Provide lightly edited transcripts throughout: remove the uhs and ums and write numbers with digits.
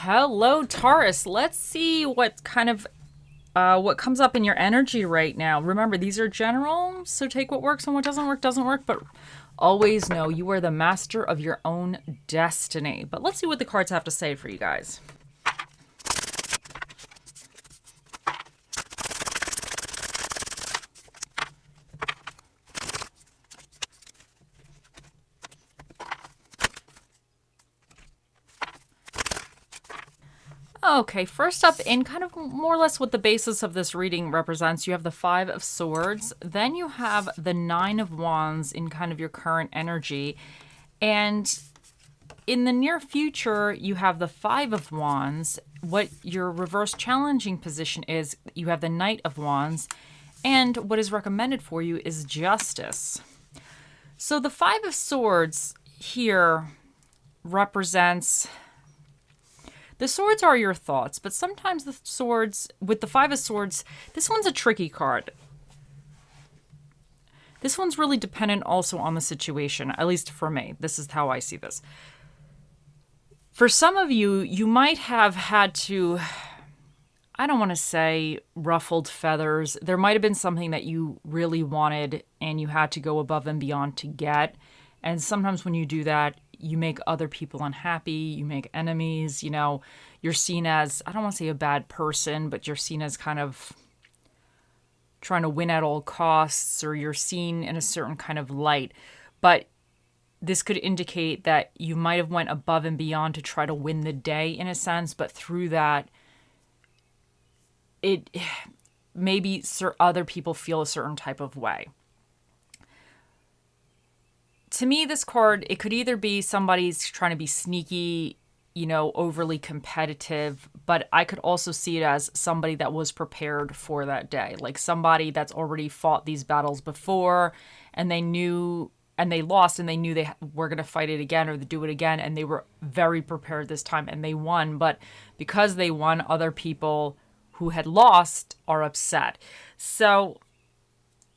Hello, Taurus. Let's see what kind of what comes up in your energy right now. Remember, these are general, so take what works and what doesn't work, but always know you are the master of your own destiny. But let's see what the cards have to say for you guys. Okay, first up, in kind of more or less what the basis of this reading represents, you have the Five of Swords. Then you have the Nine of Wands in kind of your current energy. And in the near future, you have the Five of Wands. What your reverse challenging position is, you have the Knight of Wands. And what is recommended for you is Justice. So the Five of Swords here represents... The swords are your thoughts, but sometimes the swords, with the Five of Swords, this one's a tricky card. This one's really dependent also on the situation, at least for me. This is how I see this. For some of you, you might have had to, I don't want to say ruffled feathers. There might have been something that you really wanted and you had to go above and beyond to get. And sometimes when you do that, you make other people unhappy, you make enemies, you know, you're seen as, I don't want to say a bad person, but you're seen as kind of trying to win at all costs, or you're seen in a certain kind of light. But this could indicate that you might have went above and beyond to try to win the day in a sense, but through that, it maybe other people feel a certain type of way. To me, this card, it could either be somebody's trying to be sneaky, you know, overly competitive, but I could also see it as somebody that was prepared for that day. Like somebody that's already fought these battles before and they knew, and they lost and they knew they were going to fight it again or do it again. And they were very prepared this time and they won. But because they won, other people who had lost are upset. So...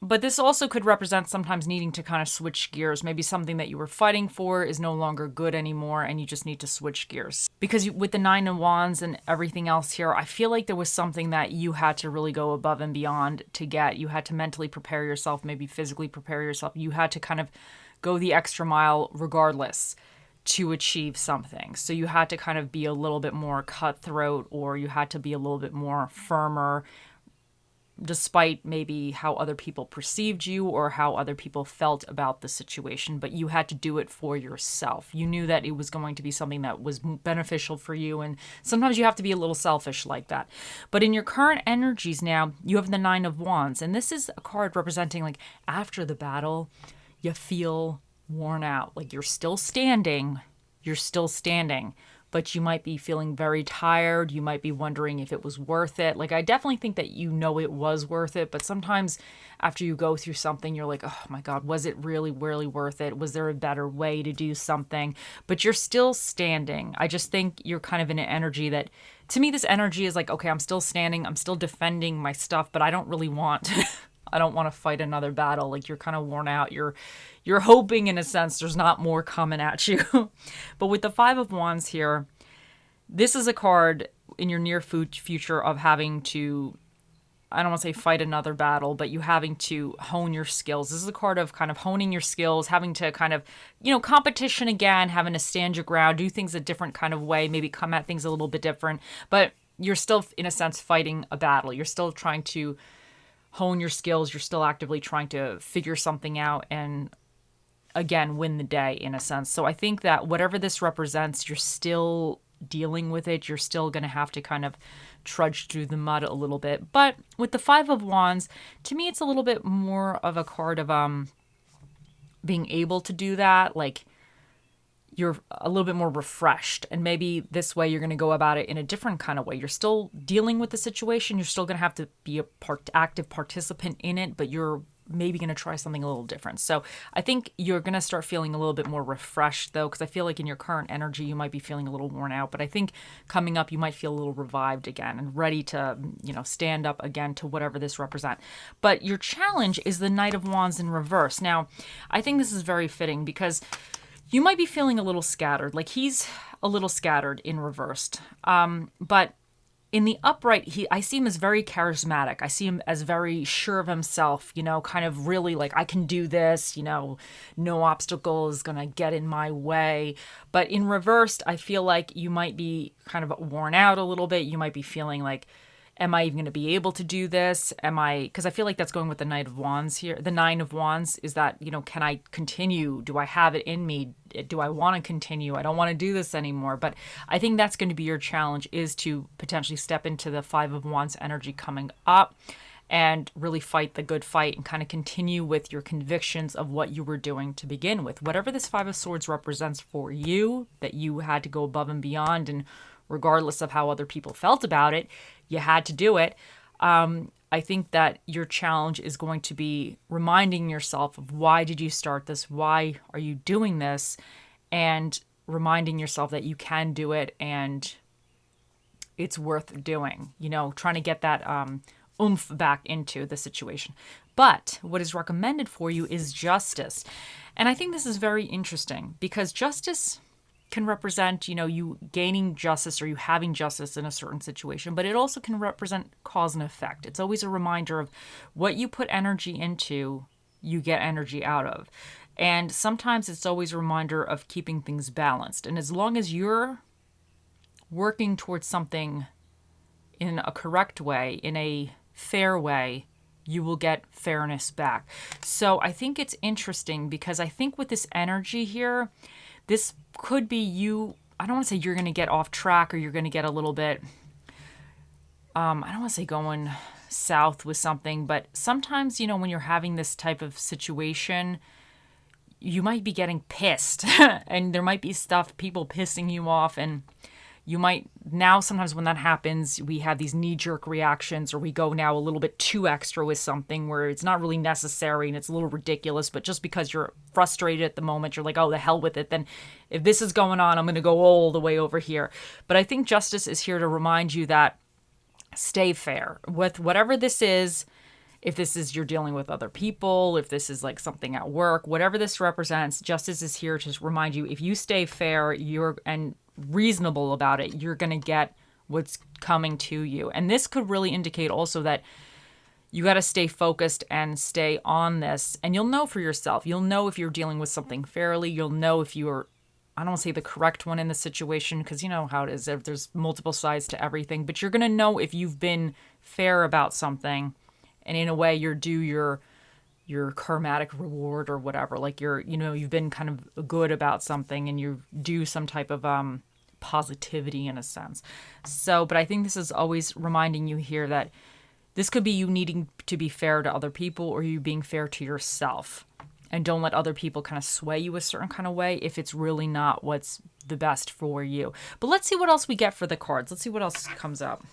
But this also could represent sometimes needing to kind of switch gears. Maybe something that you were fighting for is no longer good anymore and you just need to switch gears. Because with the Nine of Wands and everything else here, I feel like there was something that you had to really go above and beyond to get. You had to mentally prepare yourself, maybe physically prepare yourself. You had to kind of go the extra mile regardless to achieve something. So you had to kind of be a little bit more cutthroat, or you had to be a little bit more firmer, despite maybe how other people perceived you or how other people felt about the situation, but you had to do it for yourself. You knew that it was going to be something that was beneficial for you, and sometimes you have to be a little selfish like that. But in your current energies now, you have the Nine of Wands, and this is a card representing like after the battle, you feel worn out, like you're still standing, but you might be feeling very tired. You might be wondering if it was worth it. Like, I definitely think that you know it was worth it, but sometimes after you go through something, you're like, oh my God, was it really, really worth it? Was there a better way to do something? But you're still standing. I just think you're kind of in an energy that, to me, this energy is like, okay, I'm still standing. I'm still defending my stuff, but I don't really want I don't want to fight another battle. Like, you're kind of worn out. You're hoping, in a sense, there's not more coming at you. But with the Five of Wands here, this is a card in your near future of having to, I don't want to say fight another battle, but you having to hone your skills. This is a card of kind of honing your skills, having to kind of, you know, competition again, having to stand your ground, do things a different kind of way, maybe come at things a little bit different. But you're still, in a sense, fighting a battle. You're still trying to hone your skills. You're still actively trying to figure something out and, again, win the day in a sense. So I think that whatever this represents, you're still dealing with it. You're still going to have to kind of trudge through the mud a little bit. But with the Five of Wands, to me, it's a little bit more of a card of being able to do that. Like, you're a little bit more refreshed, and maybe this way you're going to go about it in a different kind of way. You're still dealing with the situation. You're still going to have to be a active participant in it, but you're maybe going to try something a little different. So I think you're going to start feeling a little bit more refreshed, though, because I feel like in your current energy, you might be feeling a little worn out. But I think coming up, you might feel a little revived again and ready to, you know, stand up again to whatever this represents. But your challenge is the Knight of Wands in reverse. Now, I think this is very fitting because you might be feeling a little scattered. Like he's a little scattered in reversed. But in the upright, I see him as very charismatic. I see him as very sure of himself, kind of really like, I can do this, no obstacle is going to get in my way. But in reversed, I feel like you might be kind of worn out a little bit. You might be feeling like, am I even going to be able to do this? Because I feel like that's going with the Knight of Wands here. The Nine of Wands is that, can I continue? Do I have it in me? Do I want to continue? I don't want to do this anymore. But I think that's going to be your challenge, is to potentially step into the Five of Wands energy coming up and really fight the good fight and kind of continue with your convictions of what you were doing to begin with. Whatever this Five of Swords represents for you, that you had to go above and beyond, and regardless of how other people felt about it, you had to do it. I think that your challenge is going to be reminding yourself of, why did you start this? Why are you doing this? And reminding yourself that you can do it and it's worth doing, trying to get that oomph back into the situation. But what is recommended for you is justice. And I think this is very interesting, because justice can represent, you gaining justice or you having justice in a certain situation, but it also can represent cause and effect. It's always a reminder of what you put energy into, you get energy out of. And sometimes it's always a reminder of keeping things balanced. And as long as you're working towards something in a correct way, in a fair way, you will get fairness back. So I think it's interesting, because I think with this energy here, this could be you. I don't want to say you're going to get off track, or you're going to get a little bit, I don't want to say going south with something, but sometimes, when you're having this type of situation, you might be getting pissed and there might be people pissing you off, and you might now, sometimes when that happens, we have these knee-jerk reactions, or we go now a little bit too extra with something where it's not really necessary and it's a little ridiculous, but just because you're frustrated at the moment, you're like, oh, the hell with it. Then if this is going on, I'm going to go all the way over here. But I think justice is here to remind you that stay fair with whatever this is. If this is you're dealing with other people, if this is like something at work, whatever this represents, justice is here to remind you, if you stay fair, and reasonable about it, you're going to get what's coming to you. And this could really indicate also that you got to stay focused and stay on this. And you'll know for yourself. You'll know if you're dealing with something fairly. You'll know if you're, I don't want to say the correct one in the situation, because you know how it is. There's multiple sides to everything. But you're going to know if you've been fair about something, and in a way you're due your karmatic reward or whatever. Like you've been kind of good about something, and you do some type of positivity in a sense. So, but I think this is always reminding you here that this could be you needing to be fair to other people, or you being fair to yourself. And don't let other people kind of sway you a certain kind of way if it's really not what's the best for you. But let's see what else we get for the cards. Let's see what else comes up.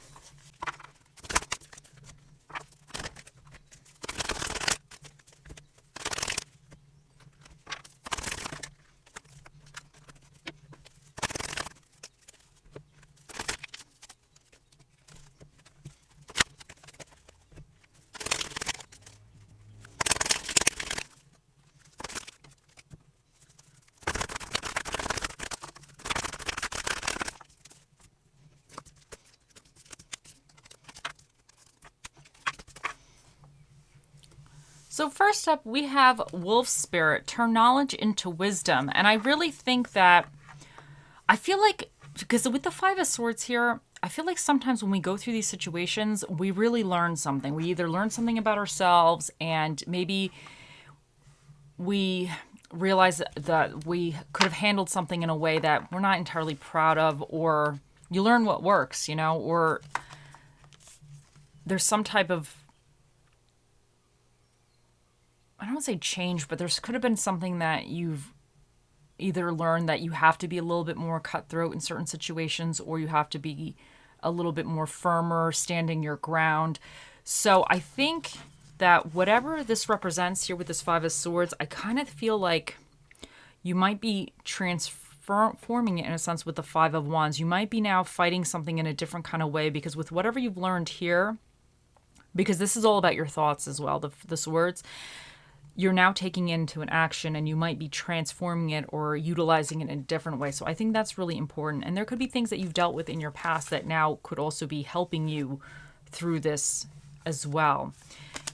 So first up, we have Wolf Spirit, turn knowledge into wisdom. And I really think that, I feel like, because with the Five of Swords here, I feel like sometimes when we go through these situations, we really learn something. We either learn something about ourselves, and maybe we realize that we could have handled something in a way that we're not entirely proud of, or you learn what works, or there's some type of, I don't want to say change, but there could have been something that you've either learned, that you have to be a little bit more cutthroat in certain situations, or you have to be a little bit more firmer, standing your ground. So I think that whatever this represents here with this Five of Swords, I kind of feel like you might be transforming it in a sense with the Five of Wands. You might be now fighting something in a different kind of way, because with whatever you've learned here, because this is all about your thoughts as well, the swords, you're now taking into an action and you might be transforming it or utilizing it in a different way. So I think that's really important. And there could be things that you've dealt with in your past that now could also be helping you through this as well.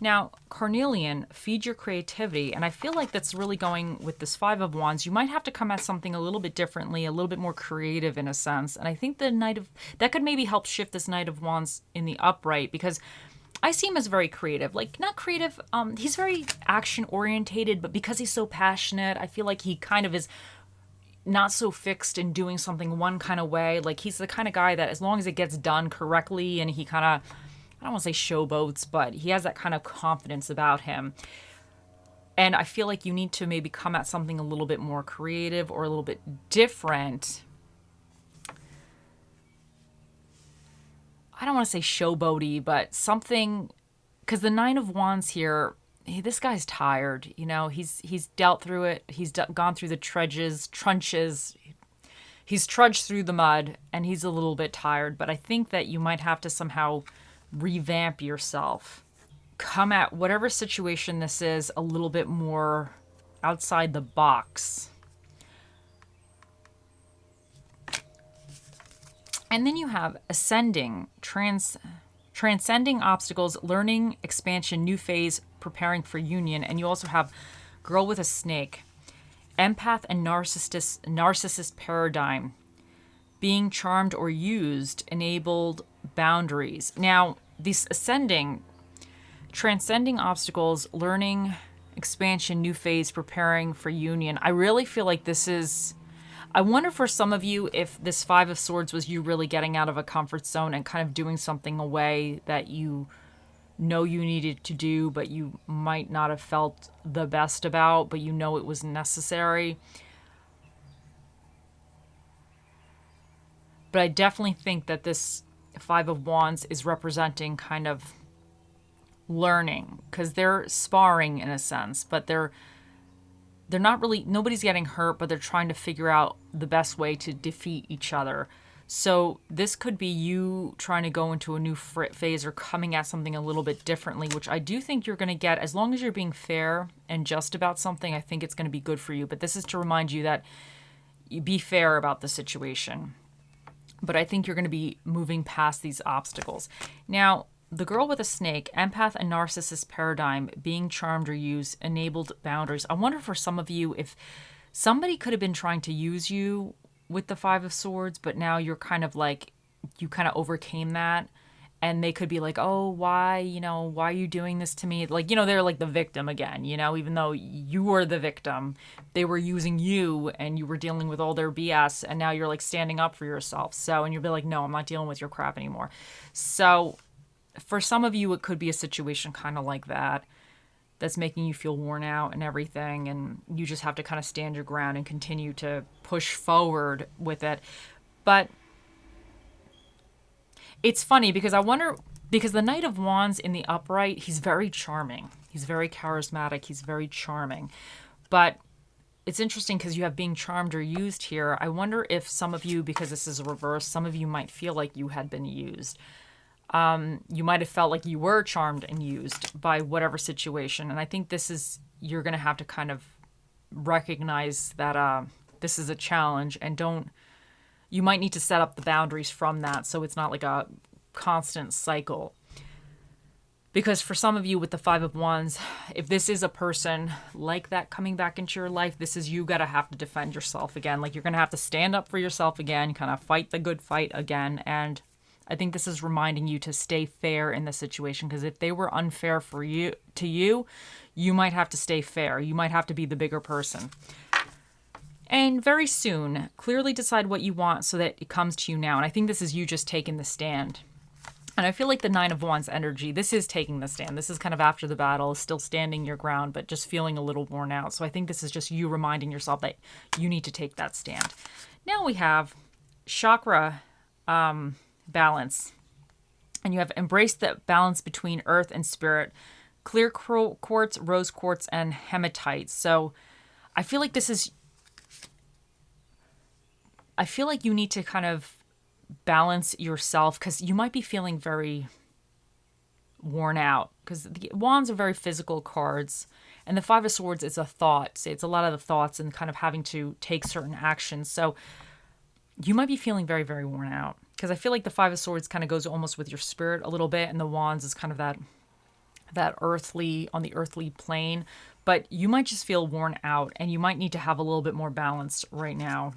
Now, Carnelian, feed your creativity. And I feel like that's really going with this Five of Wands. You might have to come at something a little bit differently, a little bit more creative in a sense. And I think that could maybe help shift this Knight of Wands in the upright, because I see him as very creative. Like, not creative, he's very action orientated, but because he's so passionate, I feel like he kind of is not so fixed in doing something one kind of way. Like, he's the kind of guy that as long as it gets done correctly and he kind of, I don't want to say showboats, but he has that kind of confidence about him. And I feel like you need to maybe come at something a little bit more creative or a little bit different. I don't want to say showboaty, but something, because the Nine of Wands here, this guy's tired. You know, he's dealt through it. He's gone through the trenches. He's trudged through the mud, and he's a little bit tired. But I think that you might have to somehow revamp yourself. Come at whatever situation this is a little bit more outside the box. And then you have ascending, transcending obstacles, learning, expansion, new phase, preparing for union. And you also have girl with a snake, empath and narcissist paradigm, being charmed or used, enabled boundaries. Now, these ascending, transcending obstacles, learning, expansion, new phase, preparing for union. I really feel like this is, I wonder for some of you if this Five of Swords was you really getting out of a comfort zone and kind of doing something away that you know you needed to do, but you might not have felt the best about, but you know it was necessary. But I definitely think that this Five of Wands is representing kind of learning, because they're sparring in a sense, but they're not really, nobody's getting hurt, but they're trying to figure out the best way to defeat each other. So this could be you trying to go into a new phase or coming at something a little bit differently, which I do think you're going to get. As long as you're being fair and just about something, I think it's going to be good for you. But this is to remind you that you be fair about the situation. But I think you're going to be moving past these obstacles. Now, the girl with a snake, empath and narcissist paradigm, being charmed or used, enabled boundaries. I wonder for some of you if somebody could have been trying to use you with the Five of Swords, but now you're kind of like, you kind of overcame that. And they could be like, oh, why are you doing this to me? Like, they're like the victim again, even though you were the victim, they were using you and you were dealing with all their BS. And now you're like standing up for yourself. So, and you'll be like, no, I'm not dealing with your crap anymore. So for some of you, it could be a situation kind of like that, that's making you feel worn out and everything. And you just have to kind of stand your ground and continue to push forward with it. But it's funny because I wonder, because the Knight of Wands in the upright, he's very charming. He's very charismatic. He's very charming. But it's interesting because you have being charmed or used here. I wonder if some of you, because this is a reverse, some of you might feel like you had been used. You might have felt like you were charmed and used by whatever situation. And I think you're going to have to kind of recognize that this is a challenge, and you might need to set up the boundaries from that so it's not like a constant cycle. Because for some of you with the Five of Wands, if this is a person like that coming back into your life, this is you got to have to defend yourself again. Like, you're going to have to stand up for yourself again, kind of fight the good fight again. And I think this is reminding you to stay fair in the situation, because if they were unfair to you, you might have to stay fair. You might have to be the bigger person. And very soon, clearly decide what you want so that it comes to you now. And I think this is you just taking the stand. And I feel like the Nine of Wands energy, this is taking the stand. This is kind of after the battle, still standing your ground, but just feeling a little worn out. So I think this is just you reminding yourself that you need to take that stand. Now we have chakra balance. And you have embraced the balance between earth and spirit, clear quartz, rose quartz, and hematite. So I feel like I feel like you need to kind of balance yourself, because you might be feeling very worn out, because the wands are very physical cards, And the Five of Swords is a thought. It's a lot of the thoughts and kind of having to take certain actions. So you might be feeling very, very worn out, because I feel like the Five of Swords kind of goes almost with your spirit a little bit, and the Wands is kind of that earthly, on the earthly plane. But you might just feel worn out, and you might need to have a little bit more balance right now.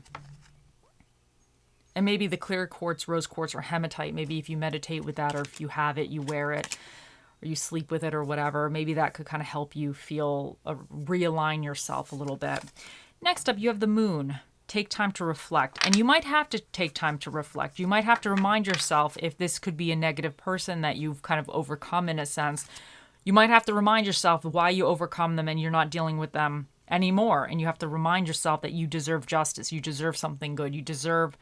And maybe the clear quartz, rose quartz, or hematite, maybe if you meditate with that, or if you have it, you wear it, or you sleep with it, or whatever, maybe that could kind of help you feel, realign yourself a little bit. Next up, you have the moon. Take time to reflect. And you might have to take time to reflect. You might have to remind yourself, if this could be a negative person that you've kind of overcome in a sense, you might have to remind yourself why you overcome them and you're not dealing with them anymore. And you have to remind yourself that you deserve justice. You deserve something good. You deserve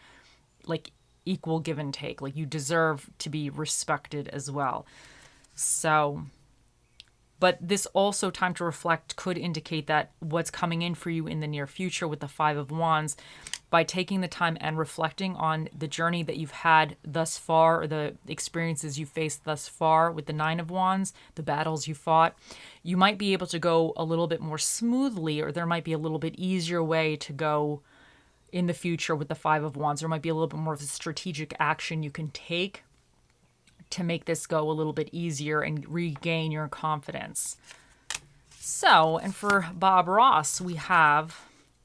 like equal give and take. Like you deserve to be respected as well. So, but this also time to reflect could indicate that what's coming in for you in the near future with the Five of Wands, by taking the time and reflecting on the journey that you've had thus far, or the experiences you faced thus far with the Nine of Wands, the battles you fought, you might be able to go a little bit more smoothly, or there might be a little bit easier way to go in the future with the Five of Wands. There might be a little bit more of a strategic action you can take to make this go a little bit easier and regain your confidence. So, and for Bob Ross, we have,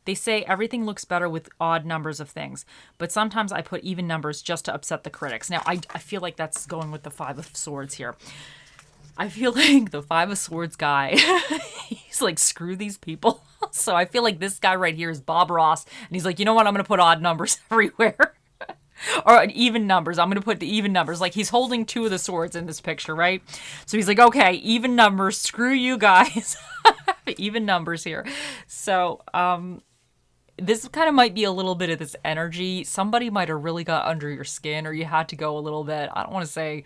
they say everything looks better with odd numbers of things, but sometimes I put even numbers just to upset the critics. Now, I feel like that's going with the Five of Swords here. I feel like the Five of Swords guy, he's like, screw these people. So I feel like this guy right here is Bob Ross, and he's like, you know what, I'm going to put odd numbers everywhere. Or even numbers. I'm going to put the even numbers. Like, he's holding two of the swords in this picture, right? So he's like, okay, even numbers. Screw you guys. Even numbers here. So this kind of might be a little bit of this energy. Somebody might have really got under your skin, or you had to go a little bit, I don't want to say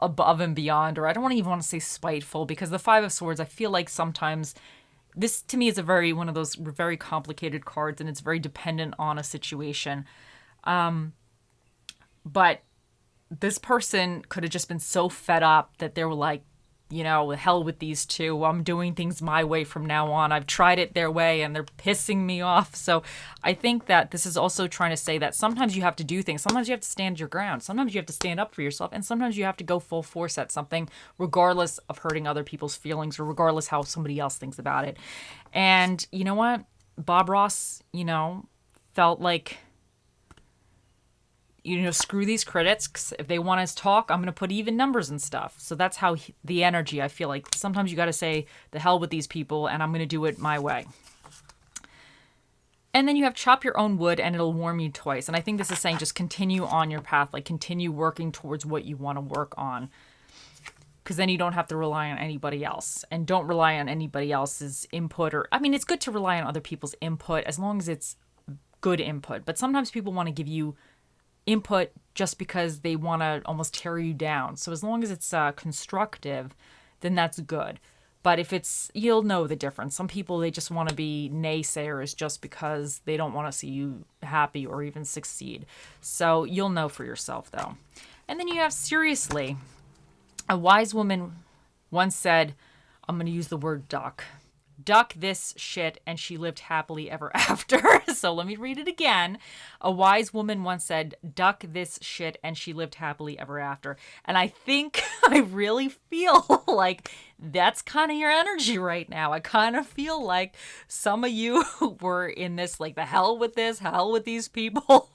above and beyond, or I don't even want to say spiteful, because the Five of Swords, I feel like sometimes this to me is one of those very complicated cards, and it's very dependent on a situation. But this person could have just been so fed up that they were like, you know, hell with these two. I'm doing things my way from now on. I've tried it their way and they're pissing me off. So I think that this is also trying to say that sometimes you have to do things. Sometimes you have to stand your ground. Sometimes you have to stand up for yourself. And sometimes you have to go full force at something, regardless of hurting other people's feelings, or regardless how somebody else thinks about it. And you know what? Bob Ross, you know, felt like, you know, screw these critics. If they want us to talk, I'm going to put even numbers and stuff. So that's how the energy, I feel like sometimes you got to say the hell with these people and I'm going to do it my way. And then you have chop your own wood and it'll warm you twice. And I think this is saying just continue on your path, like continue working towards what you want to work on. Because then you don't have to rely on anybody else. And don't rely on anybody else's input, or, I mean, it's good to rely on other people's input as long as it's good input. But sometimes people want to give you input just because they want to almost tear you down. So as long as it's constructive, then that's good. But if it's, you'll know the difference. Some people, they just want to be naysayers just because they don't want to see you happy or even succeed. So you'll know for yourself, though. And then you have seriously. A wise woman once said, I'm going to use the word duck. Duck this shit, and she lived happily ever after. So let me read it again. A wise woman once said, duck this shit, and she lived happily ever after. And I think, I really feel like that's kind of your energy right now. I kind of feel like some of you were in this, like, the hell with this, hell with these people.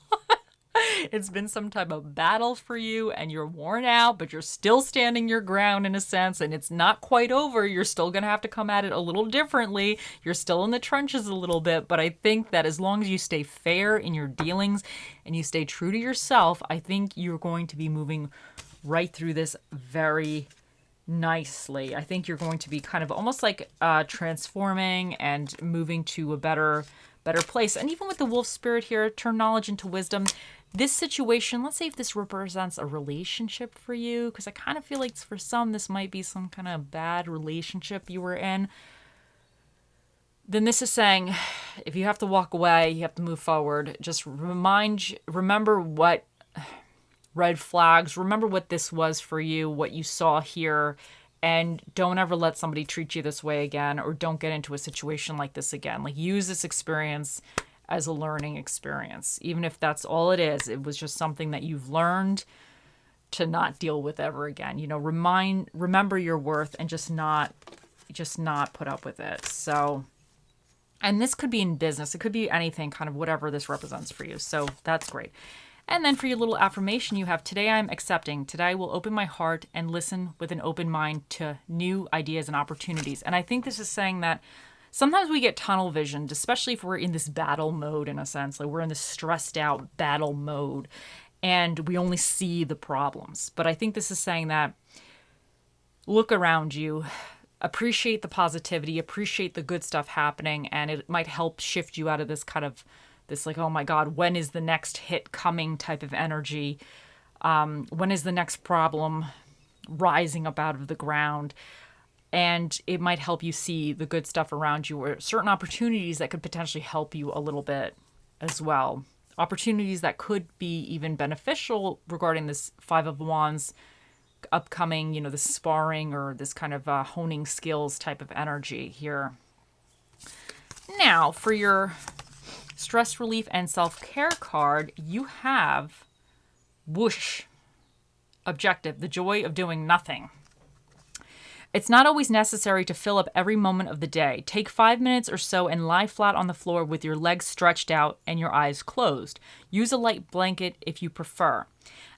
It's been some type of battle for you and you're worn out, but you're still standing your ground in a sense, and it's not quite over. You're still going to have to come at it a little differently. You're still in the trenches a little bit, but I think that as long as you stay fair in your dealings and you stay true to yourself, I think you're going to be moving right through this very nicely. I think you're going to be kind of almost like transforming and moving to a better place. And even with the wolf spirit here, turn knowledge into wisdom. This situation, let's say if this represents a relationship for you, because I kind of feel like for some, this might be some kind of bad relationship you were in. Then this is saying, if you have to walk away, you have to move forward. Just remember what red flags, remember what this was for you, what you saw here, And don't ever let somebody treat you this way again, or don't get into a situation like this again. Like, use this experience as a learning experience. Even if that's all it is, it was just something that you've learned to not deal with ever again. Remember your worth and just not put up with it. So, and this could be in business. It could be anything, kind of whatever this represents for you. So that's great. And then for your little affirmation, you have, today I'm accepting. Today I will open my heart and listen with an open mind to new ideas and opportunities. And I think this is saying that sometimes we get tunnel visioned, especially if we're in this battle mode, in a sense. Like, we're in this stressed out battle mode and we only see the problems. But I think this is saying that look around you, appreciate the positivity, appreciate the good stuff happening, and it might help shift you out of this kind of this, like, oh my God, when is the next hit coming type of energy? When is the next problem rising up out of the ground? And it might help you see the good stuff around you, or certain opportunities that could potentially help you a little bit as well. Opportunities that could be even beneficial regarding this Five of Wands upcoming, this sparring or this kind of honing skills type of energy here. Now, for your stress relief and self-care card, you have whoosh, objective, the joy of doing nothing. It's not always necessary to fill up every moment of the day. Take 5 minutes or so and lie flat on the floor with your legs stretched out and your eyes closed. Use a light blanket if you prefer.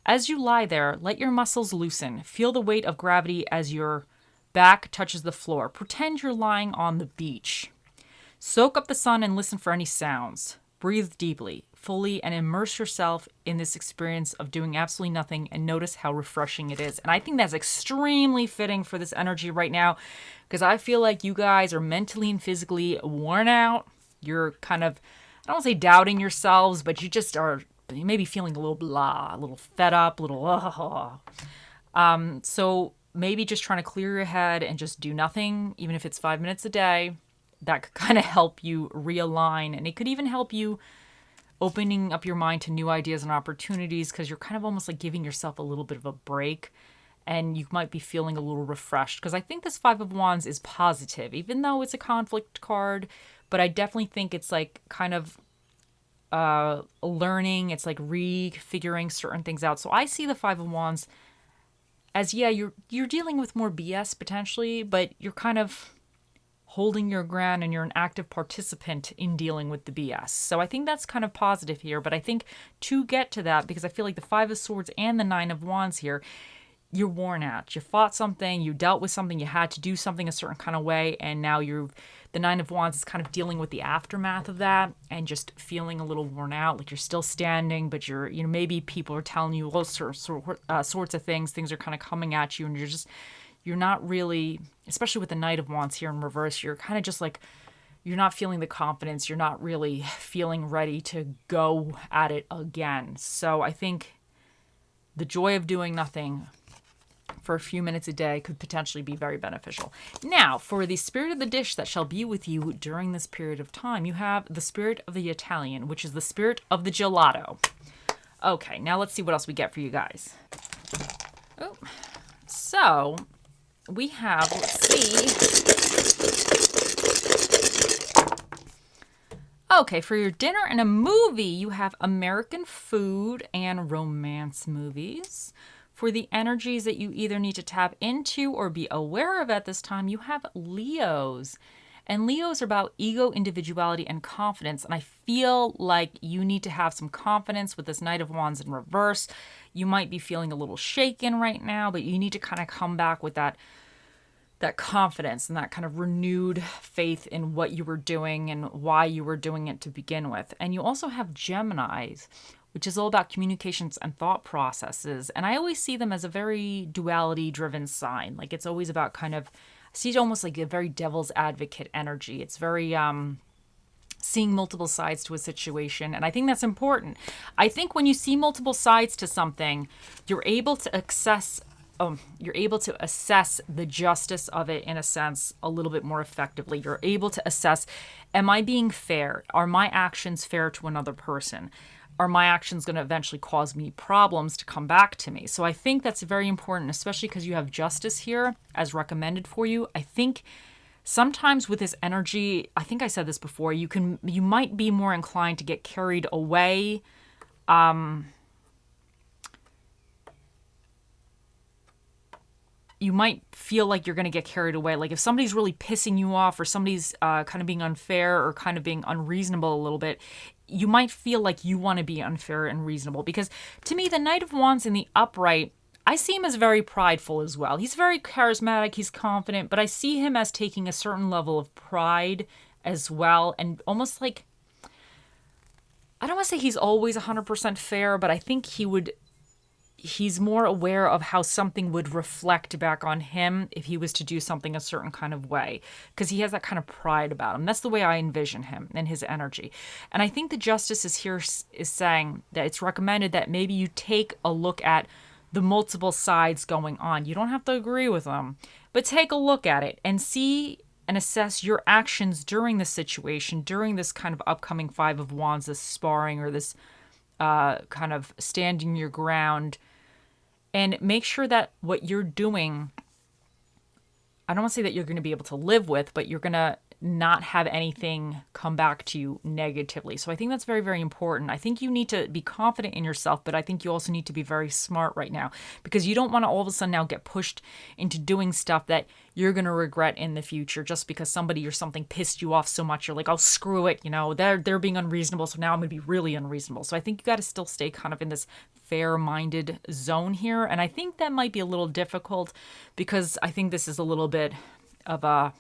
As you lie there, let your muscles loosen. Feel the weight of gravity as your back touches the floor. Pretend you're lying on the beach. Soak up the sun and listen for any sounds. Breathe deeply, fully, and immerse yourself in this experience of doing absolutely nothing, and notice how refreshing it is. And I think that's extremely fitting for this energy right now, because I feel like you guys are mentally and physically worn out. You're kind of, I don't want to say doubting yourselves, but you just are, you may be feeling a little blah, a little fed up, a little so maybe just trying to clear your head and just do nothing, even if it's 5 minutes a day. That could kind of help you realign, and it could even help you opening up your mind to new ideas and opportunities, because you're kind of almost like giving yourself a little bit of a break, and you might be feeling a little refreshed, because I think this Five of Wands is positive, even though it's a conflict card. But I definitely think it's like kind of learning. It's like refiguring certain things out. So I see the Five of Wands as, yeah, you're dealing with more BS potentially, but you're kind of holding your ground and you're an active participant in dealing with the BS. So I think that's kind of positive here. But I think to get to that, because I feel like the Five of Swords and the Nine of Wands here, you're worn out. You fought something, you dealt with something, you had to do something a certain kind of way, and now the Nine of Wands is kind of dealing with the aftermath of that and just feeling a little worn out. Like, you're still standing, but maybe people are telling you all sorts of things. Things are kind of coming at you, and you're not really, especially with the Knight of Wands here in reverse, you're kind of just like, you're not feeling the confidence. You're not really feeling ready to go at it again. So I think the joy of doing nothing for a few minutes a day could potentially be very beneficial. Now, for the spirit of the dish that shall be with you during this period of time, you have the spirit of the Italian, which is the spirit of the gelato. Okay, now let's see what else we get for you guys. Oh, so we have, let's see. Okay, for your dinner and a movie, you have American food and romance movies. For the energies that you either need to tap into or be aware of at this time, you have Leos. And Leos are about ego, individuality, and confidence. And I feel like you need to have some confidence with this Knight of Wands in reverse. You might be feeling a little shaken right now, but you need to kind of come back with that confidence and that kind of renewed faith in what you were doing and why you were doing it to begin with. And you also have Geminis, which is all about communications and thought processes. And I always see them as a very duality-driven sign. Like, it's always about kind of, I see it almost like a very devil's advocate energy. It's very seeing multiple sides to a situation. And I think that's important. I think when you see multiple sides to something, you're able to assess the justice of it, in a sense, a little bit more effectively. You're able to assess, am I being fair? Are my actions fair to another person? are my actions going to eventually cause me problems to come back to me? So I think that's very important, especially because you have justice here as recommended for you. I think sometimes with this energy, I think I said this before, you might be more inclined to get carried away. You might feel like you're going to get carried away. Like if somebody's really pissing you off, or somebody's kind of being unfair or kind of being unreasonable a little bit, you might feel like you want to be unfair and reasonable. Because to me, the Knight of Wands in the upright, I see him as very prideful as well. He's very charismatic, he's confident, but I see him as taking a certain level of pride as well. And almost like, I don't want to say he's always 100% fair, but I think he's more aware of how something would reflect back on him if he was to do something a certain kind of way, because he has that kind of pride about him. That's the way I envision him and his energy. And I think the justice is saying that it's recommended that maybe you take a look at the multiple sides going on. You don't have to agree with them, but take a look at it and see and assess your actions during the situation, during this kind of upcoming Five of Wands, this sparring or this kind of standing your ground, and make sure that what you're doing, I don't want to say that you're going to be able to live with, but you're going to not have anything come back to you negatively. So I think that's very, very important. I think you need to be confident in yourself, but I think you also need to be very smart right now, because you don't want to all of a sudden now get pushed into doing stuff that you're going to regret in the future just because somebody or something pissed you off so much. You're like, oh, screw it. You know, they're being unreasonable, so now I'm going to be really unreasonable. So I think you got to still stay kind of in this fair-minded zone here. And I think that might be a little difficult, because I think this is a little bit of a,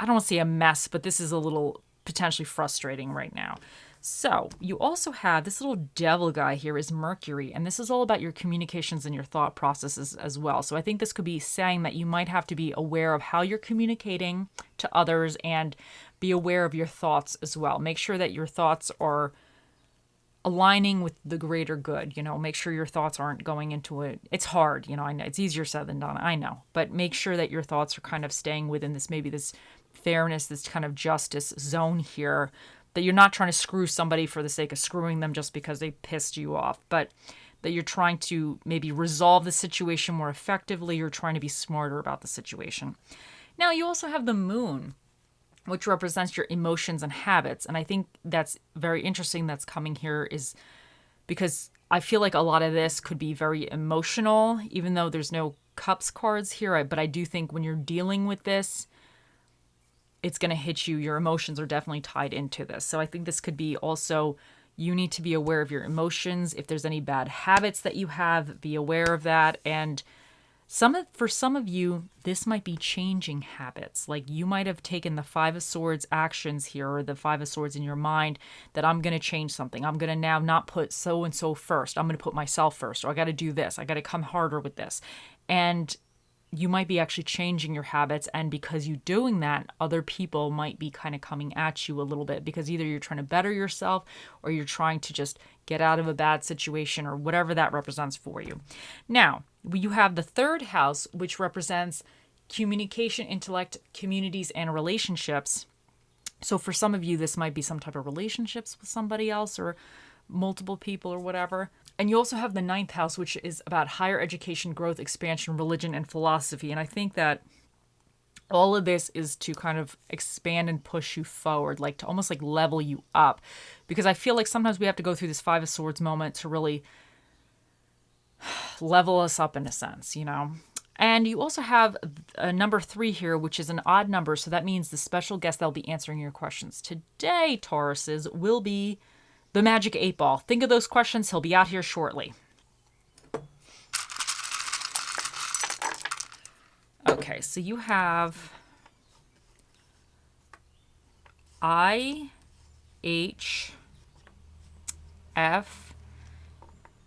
I don't want to say a mess, but this is a little potentially frustrating right now. So you also have this little devil guy here is Mercury, and this is all about your communications and your thought processes as well. So I think this could be saying that you might have to be aware of how you're communicating to others and be aware of your thoughts as well. Make sure that your thoughts are aligning with the greater good. You know, make sure your thoughts aren't going into it. It's hard, you know, I know it's easier said than done, I know, but make sure that your thoughts are kind of staying within this, maybe this fairness, this kind of justice zone here, that you're not trying to screw somebody for the sake of screwing them just because they pissed you off, but that you're trying to maybe resolve the situation more effectively. You're trying to be smarter about the situation. Now, you also have the moon, which represents your emotions and habits. And I think that's very interesting that's coming here, is because I feel like a lot of this could be very emotional, even though there's no cups cards here. But I do think when you're dealing with this, it's going to hit you. Your emotions are definitely tied into this. So I think this could be also, you need to be aware of your emotions. If there's any bad habits that you have, be aware of that. And for some of you, this might be changing habits. Like you might have taken the Five of Swords actions here, or the Five of Swords in your mind, that I'm going to change something. I'm going to now not put so-and-so first. I'm going to put myself first, or I got to do this. I got to come harder with this. And you might be actually changing your habits. And because you're doing that, other people might be kind of coming at you a little bit, because either you're trying to better yourself or you're trying to just get out of a bad situation, or whatever that represents for you. Now, you have the third house, which represents communication, intellect, communities, and relationships. So for some of you, this might be some type of relationships with somebody else or multiple people or whatever. And you also have the ninth house, which is about higher education, growth, expansion, religion, and philosophy. And I think that all of this is to kind of expand and push you forward, like to almost like level you up. Because I feel like sometimes we have to go through this Five of Swords moment to really level us up in a sense, you know. And you also have a number 3 here, which is an odd number. So that means the special guest that'll be answering your questions today, Tauruses, will be the Magic 8 Ball. Think of those questions. He'll be out here shortly. Okay, so you have I, H, F,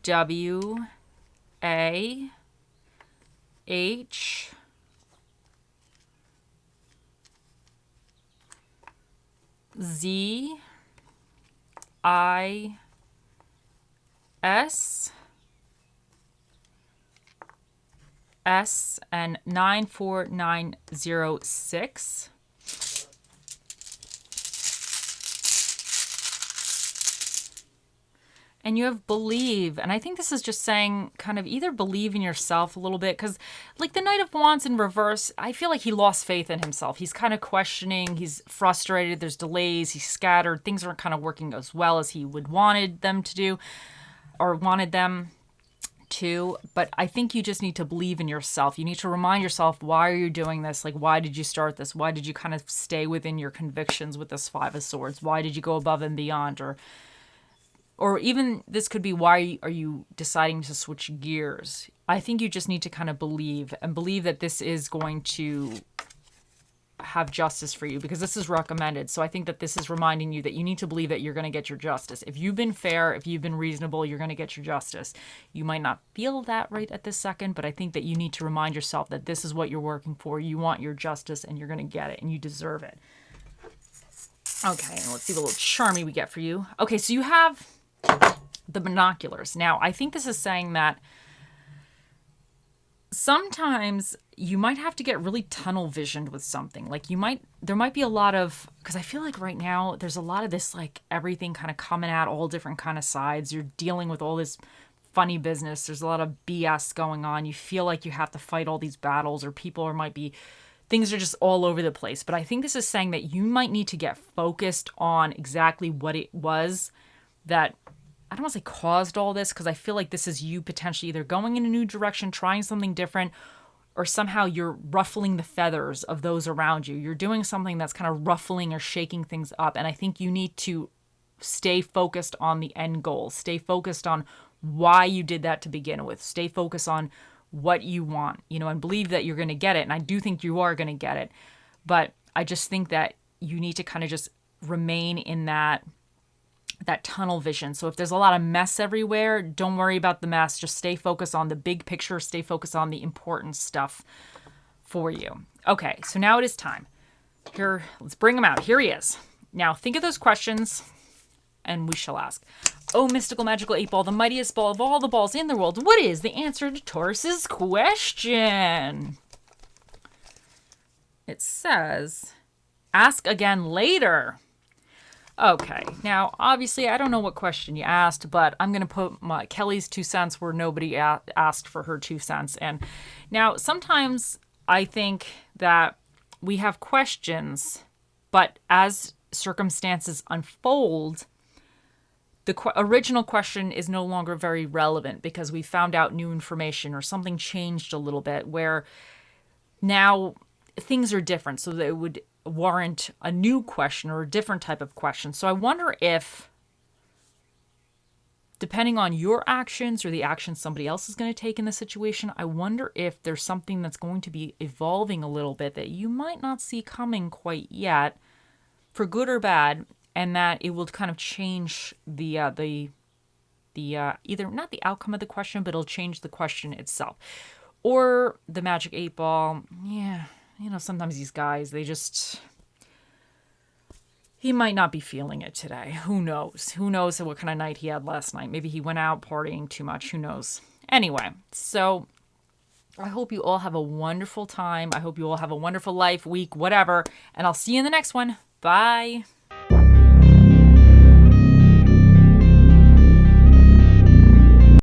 W, A, H, Z, I, S, S, and 94906. And you have believe. And I think this is just saying kind of either believe in yourself a little bit, because like the Knight of Wands in reverse, I feel like he lost faith in himself. He's kind of questioning. He's frustrated. There's delays. He's scattered. Things aren't kind of working as well as he would wanted them to do or wanted them to. But I think you just need to believe in yourself. You need to remind yourself, why are you doing this? Like, why did you start this? Why did you kind of stay within your convictions with this Five of Swords? Why did you go above and beyond? Or even this could be, why are you deciding to switch gears? I think you just need to kind of believe that this is going to have justice for you, because this is recommended. So I think that this is reminding you that you need to believe that you're going to get your justice. If you've been fair, if you've been reasonable, you're going to get your justice. You might not feel that right at this second, but I think that you need to remind yourself that this is what you're working for. You want your justice and you're going to get it and you deserve it. Okay, and let's see what little charmy we get for you. Okay, so you have the binoculars. Now, I think this is saying that sometimes you might have to get really tunnel visioned with something. Like there might be a lot of, because I feel like right now there's a lot of this, like everything kind of coming at all different kind of sides. You're dealing with all this funny business. There's a lot of BS going on. You feel like you have to fight all these battles, or things are just all over the place. But I think this is saying that you might need to get focused on exactly what it was that, I don't want to say caused all this, because I feel like this is you potentially either going in a new direction, trying something different, or somehow you're ruffling the feathers of those around you. You're doing something that's kind of ruffling or shaking things up. And I think you need to stay focused on the end goal. Stay focused on why you did that to begin with. Stay focused on what you want, and believe that you're going to get it. And I do think you are going to get it. But I just think that you need to kind of just remain in that tunnel vision. So if there's a lot of mess everywhere, don't worry about the mess. Just stay focused on the big picture. Stay focused on the important stuff for you. Okay, so now it is time. Here, let's bring him out. Here he is. Now think of those questions and we shall ask. Oh, mystical, magical 8-ball, the mightiest ball of all the balls in the world. What is the answer to Taurus's question? It says, ask again later. Okay, now obviously I don't know what question you asked, but I'm going to put Kelly's 2 cents where nobody asked for her 2 cents. And now sometimes I think that we have questions, but as circumstances unfold, the original question is no longer very relevant because we found out new information or something changed a little bit where now things are different, so that it would warrant a new question or a different type of question. So I wonder if, depending on your actions or the actions somebody else is going to take in the situation, I wonder if there's something that's going to be evolving a little bit that you might not see coming quite yet, for good or bad, and that it will kind of change the either not the outcome of the question, but it'll change the question itself. Or the magic 8-ball, yeah. Sometimes these guys, he might not be feeling it today. Who knows? Who knows what kind of night he had last night? Maybe he went out partying too much. Who knows? Anyway, so I hope you all have a wonderful time. I hope you all have a wonderful life, week, whatever. And I'll see you in the next one. Bye.